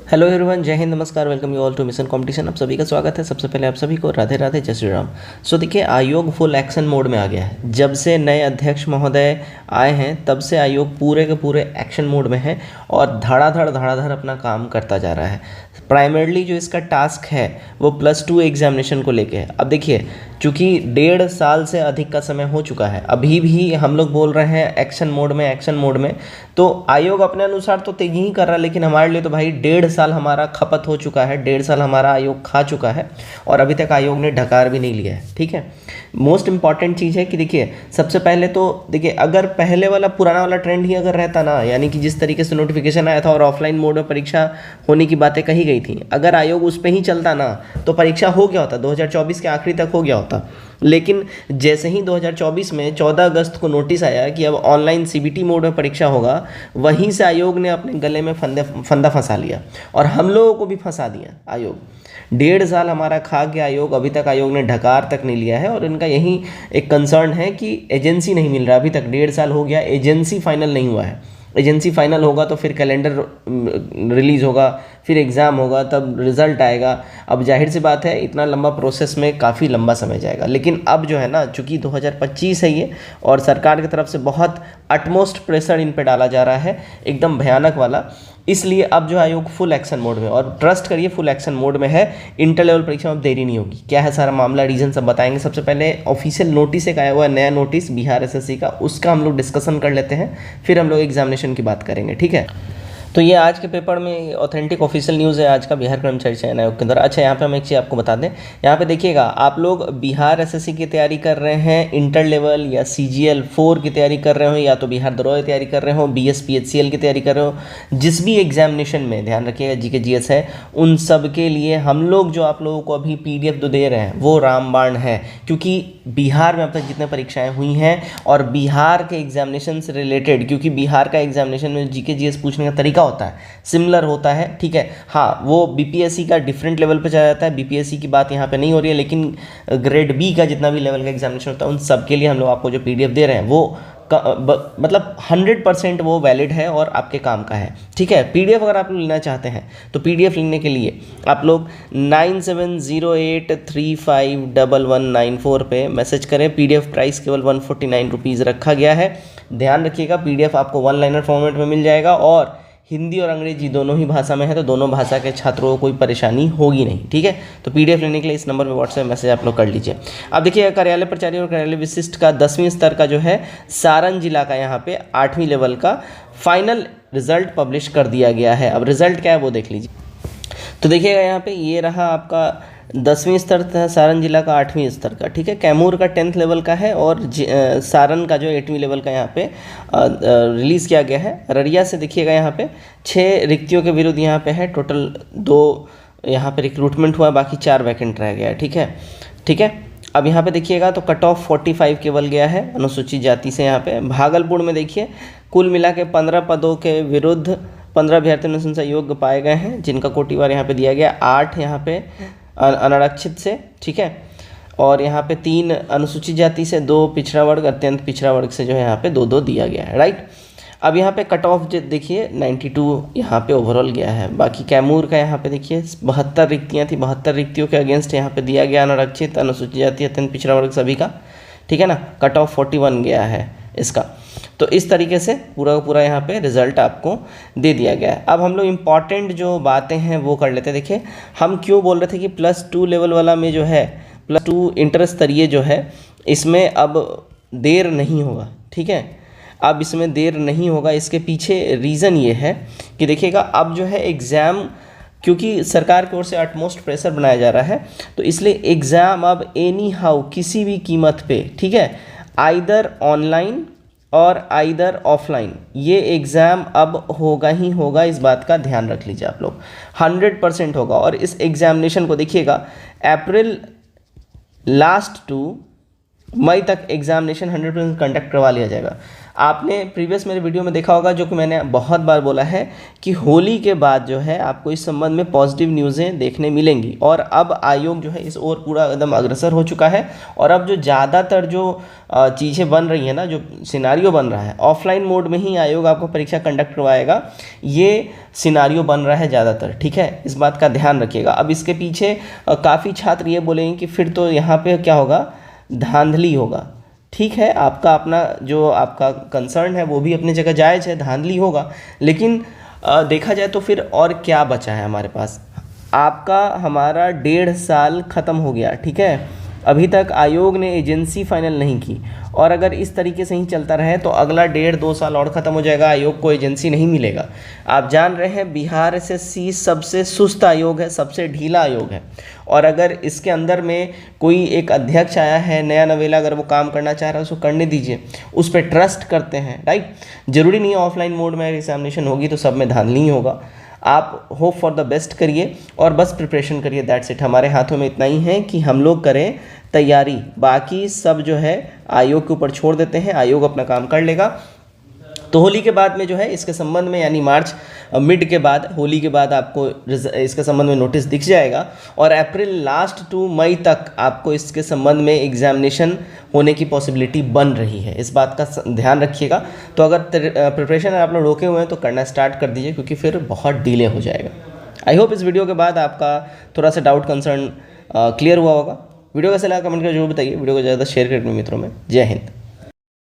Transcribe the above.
Hello everyone, जय हिंद, नमस्कार, welcome you all to mission competition. आप सभी का स्वागत है। सबसे पहले आप सभी को राधे राधे, जय श्री राम। सो देखिए, आयोग फुल एक्शन मोड में आ गया है। जब से नए अध्यक्ष महोदय आए हैं तब से आयोग पूरे के पूरे एक्शन मोड में है और धड़ाधड़ अपना काम करता जा रहा है। प्राइमरली जो इसका टास्क है वो +2 एग्जामिनेशन को लेके है। अब देखिए, चूँकि 1.5 साल से अधिक का समय हो चुका है, अभी भी हम लोग बोल रहे हैं एक्शन मोड में, तो आयोग अपने अनुसार तो तेजी ही कर रहा है, लेकिन हमारे लिए तो भाई 1.5 साल हमारा खपत हो चुका है, 1.5 साल हमारा आयोग खा चुका है और अभी तक आयोग ने ढकार भी नहीं लिया है। ठीक है, मोस्ट इंपॉर्टेंट चीज़ है कि देखिए, सबसे पहले तो देखिए, अगर पहले वाला पुराना वाला ट्रेंड ही अगर रहता ना, यानी कि जिस तरीके से नोटिफिकेशन आया था और ऑफलाइन मोड में परीक्षा होने की बातें कही गई थी, अगर आयोग उस पर ही चलता ना तो परीक्षा हो गया होता, 2024 के आखिरी तक हो गया होता। लेकिन जैसे ही 2024 में 14 अगस्त को नोटिस आया कि अब ऑनलाइन सीबीटी मोड में परीक्षा होगा, वहीं से आयोग ने अपने गले में फंदा फंसा लिया और हम लोगों को भी फंसा दिया आयोग। 1.5 साल हमारा खा के आयोग, अभी तक आयोग ने ढकार तक नहीं लिया है और इनका यही एक कंसर्न है कि एजेंसी नहीं मिल रहा। अभी तक 1.5 साल हो गया, एजेंसी फाइनल नहीं हुआ है। एजेंसी फाइनल होगा तो फिर कैलेंडर रिलीज़ होगा, फिर एग्ज़ाम होगा, तब रिज़ल्ट आएगा। अब जाहिर सी बात है, इतना लंबा प्रोसेस में काफ़ी लंबा समय जाएगा। लेकिन अब जो है ना, चूँकि 2025 है ये और सरकार की तरफ से बहुत अटमोस्ट प्रेशर इन पे डाला जा रहा है, एकदम भयानक वाला, इसलिए अब जो आयोग फुल एक्शन मोड में, और ट्रस्ट करिए फुल एक्शन मोड में है। इंटर लेवल परीक्षा में देरी नहीं होगी। क्या है सारा मामला, रीजन सब बताएंगे। सबसे पहले ऑफिशियल नोटिस एक आया हुआ है, नया नोटिस बिहार एसएससी का, उसका हम लोग डिस्कशन कर लेते हैं, फिर हम लोग एग्जामिनेशन की बात करेंगे। ठीक है, तो ये आज के पेपर में ऑथेंटिक ऑफिशियल न्यूज़ है आज का बिहार कर्मचारी चयन आयोग के अंदर। अच्छा, यहाँ पे हम एक चीज़ आपको बता दें, यहाँ पे देखिएगा, आप लोग बिहार एसएससी की तैयारी कर रहे हैं, इंटर लेवल या CGL 4 की तैयारी कर रहे हो, या तो बिहार दरोगा की तैयारी कर रहे हो, BSPHCL की तैयारी कर रहे हो, जिस भी एग्जामिनेशन में ध्यान रखिएगा GK GS है, उन सब के लिए हम लोग जो आप लोगों को अभी PDF जो दे रहे हैं वो रामबाण है। क्योंकि बिहार में अब तक जितने परीक्षाएँ हुई हैं और बिहार के एग्जामिनेशन से रिलेटेड, क्योंकि बिहार का एग्जामिनेशन में GK GS पूछने का तरीका होता है, सिमिलर होता है। ठीक है, हाँ, वो BPSC का डिफरेंट लेवल पे चला जाता है, BPSC की बात यहाँ पे नहीं हो रही है, लेकिन ग्रेड B का जितना भी लेवल का एग्जामिनेशन होता है, उन सब के लिए हम लोग आपको जो PDF दे रहे हैं वो मतलब 100% वो वैलिड है और आपके काम का है। ठीक है, PDF अगर आप लोग लेना चाहते हैं तो PDF लेने के लिए आप लोग 9708351194 पे मैसेज करें। PDF प्राइस केवल 149 रुपीज़ रखा गया है। ध्यान रखिएगा, PDF आपको 1 लाइनर फॉर्मेट में मिल जाएगा और हिंदी और अंग्रेजी दोनों ही भाषा में है, तो दोनों भाषा के छात्रों को कोई परेशानी होगी नहीं। ठीक है, तो PDF लेने के लिए इस नंबर पर व्हाट्सएप मैसेज आप लोग कर लीजिए। अब देखिए, कार्यालय प्रचारी और कार्यालय विशिष्ट का 10वीं स्तर का जो है सारण जिला का यहाँ पे 8वीं लेवल का फाइनल रिजल्ट पब्लिश कर दिया गया है। अब रिजल्ट क्या है वो देख लीजिए। तो देखिएगा, यहाँ पे ये रहा आपका 10वीं स्तर था सारण जिला का, 8वीं स्तर का। ठीक है, कैमूर का 10th लेवल का है और सारण का जो 8वीं लेवल का यहाँ पे रिलीज़ किया गया है। अररिया से देखिएगा, यहाँ पे 6 रिक्तियों के विरुद्ध यहाँ पे है, टोटल 2 यहाँ पे रिक्रूटमेंट हुआ, बाकी 4 वैकेंट रह गया। ठीक है, ठीक है। अब यहाँ पे देखिएगा तो कट ऑफ 45 केवल गया है अनुसूचित जाति से। यहाँ पे भागलपुर में देखिए, कुल मिला के 15 पदों के विरुद्ध 15 अभ्यर्थियों ने अनुशंसा योग्य पाए गए हैं, जिनका कोटिवार यहाँ पे दिया गया, 8 यहाँ पे अनारक्षित से। ठीक है, और यहाँ पे 3 अनुसूचित जाति से, 2 पिछड़ा वर्ग, अत्यंत पिछड़ा वर्ग से जो है यहाँ पे 2-2 दिया गया है। राइट, अब यहाँ पे कट ऑफ देखिए 92 यहाँ पे ओवरऑल गया है। बाकी कैमूर का यहाँ पे देखिए 72 रिक्तियाँ थी, 72 रिक्तियों के अगेंस्ट यहाँ पे दिया गया अनारक्षित, अनुसूचित जाति, अत्यंत पिछड़ा वर्ग सभी का। ठीक है ना, कट ऑफ 41 गया है इसका। तो इस तरीके से पूरा का पूरा यहाँ पे रिजल्ट आपको दे दिया गया है। अब हम लोग इम्पॉर्टेंट जो बातें हैं वो कर लेते हैं। देखिए, हम क्यों बोल रहे थे कि +2 लेवल वाला में जो है, +2 इंटर स्तरीय जो है, इसमें अब देर नहीं होगा। ठीक है, अब इसमें देर नहीं होगा। इसके पीछे रीज़न ये है कि देखिएगा, अब जो है एग्ज़ाम, क्योंकि सरकार की ओर से अटमोस्ट प्रेशर बनाया जा रहा है, तो इसलिए एग्ज़ाम अब एनी हाउ, किसी भी कीमत पे, ठीक है, आइदर ऑनलाइन और आइदर ऑफलाइन, ये एग्ज़ाम अब होगा ही होगा। इस बात का ध्यान रख लीजिए आप लोग, 100% होगा। और इस एग्जामिनेशन को देखिएगा, अप्रैल लास्ट टू मई तक एग्जामिनेशन 100% कंडक्ट करवा लिया जाएगा। आपने प्रीवियस मेरे वीडियो में देखा होगा, जो कि मैंने बहुत बार बोला है कि होली के बाद जो है आपको इस संबंध में पॉजिटिव न्यूज़ें देखने मिलेंगी। और अब आयोग जो है इस ओर पूरा एकदम अग्रसर हो चुका है। और अब जो ज़्यादातर जो चीज़ें बन रही हैं ना, जो सिनारियो बन रहा है, ऑफलाइन मोड में ही आयोग आपको परीक्षा कंडक्ट करवाएगा, ये सिनारियो बन रहा है ज़्यादातर। ठीक है, इस बात का ध्यान रखिएगा। अब इसके पीछे काफ़ी छात्र ये बोलेंगे कि फिर तो यहाँ पे क्या होगा, धांधली होगा। ठीक है, आपका अपना जो आपका कंसर्न है वो भी अपनी जगह जायज़ है, धांधली होगा, लेकिन देखा जाए तो फिर और क्या बचा है हमारे पास। आपका हमारा 1.5 साल ख़त्म हो गया। ठीक है, अभी तक आयोग ने एजेंसी फाइनल नहीं की, और अगर इस तरीके से ही चलता रहे तो अगला 1.5-2 साल और ख़त्म हो जाएगा, आयोग को एजेंसी नहीं मिलेगा। आप जान रहे हैं बिहार एसएससी सबसे सुस्त आयोग है, सबसे ढीला आयोग है। और अगर इसके अंदर में कोई एक अध्यक्ष आया है नया नवेला, अगर वो काम करना चाह रहा है उसको करने दीजिए, उस पर ट्रस्ट करते हैं। राइट, ज़रूरी नहीं है ऑफलाइन मोड में एग्जामिनेशन होगी तो सब में धांधली ही होगा। आप होप फॉर द बेस्ट करिए और बस प्रिपरेशन करिए, दैट्स इट। हमारे हाथों में इतना ही है कि हम लोग करें तैयारी, बाकी सब जो है आयोग के ऊपर छोड़ देते हैं, आयोग अपना काम कर लेगा। तो होली के बाद में जो है इसके संबंध में, यानी मार्च मिड के बाद, होली के बाद आपको इसके संबंध में नोटिस दिख जाएगा, और अप्रैल लास्ट टू मई तक आपको इसके संबंध में एग्जामिनेशन होने की पॉसिबिलिटी बन रही है। इस बात का ध्यान रखिएगा। तो अगर प्रिपरेशन आप लोग रोके हुए हैं तो करना स्टार्ट कर दीजिए, क्योंकि फिर बहुत डिले हो जाएगा। आई होप इस वीडियो के बाद आपका थोड़ा सा डाउट कंसर्न क्लियर हुआ होगा। वीडियो कैसा लगा कमेंट करके जरूर बताइए। वीडियो को ज़्यादा शेयर करें अपने मित्रों में। जय हिंद।